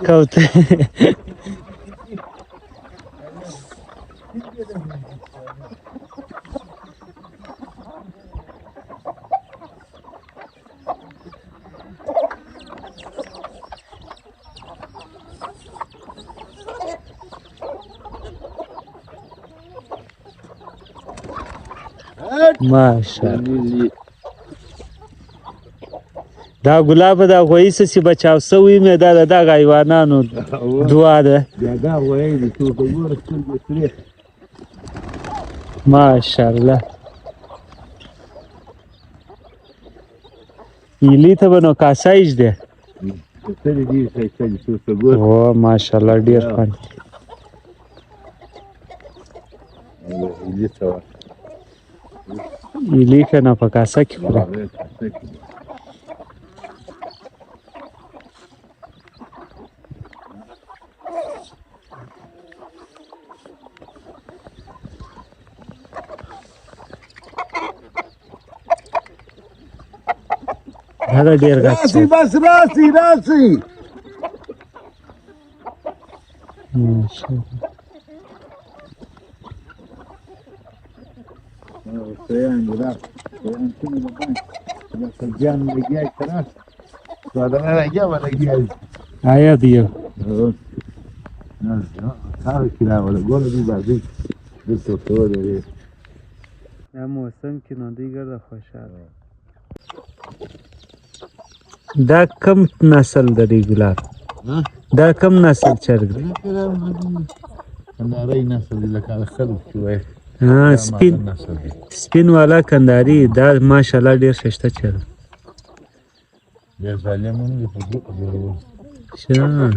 کوتره ماشاءالله دا ګلاب دا غوی څه بچاو سوی مې دا د دغه حیوانانو دعا ده دا غوی دي څوک وګوره سترګې سرې ماشاءالله ایلی ته به نو کاسایش دی سترې ډېرې ښایسته دي څوک وګوره او ماشاءالله ډېر خوند ایلي ته ورشه ایلی که نه په کاسه کې خوري هغه ډېر غټ راسي بس راسي راسي ماشاءالله Стоян, да. Стоян, ты не знаешь. Я садян легай раз. Когда я легай. آیا دیو هذا كلام ولا قول دي بعدين دكتور ده دا موسم کې نو دی ګرځه خوشاله دا کم نسل دی ګلاب دا کم نسل چرګ دی انا رأي نسل لك على خلف شويه ها سپین والا کنداری دا ماشاءالله ډیر خشته چرګ يا ظالمون يفضل شه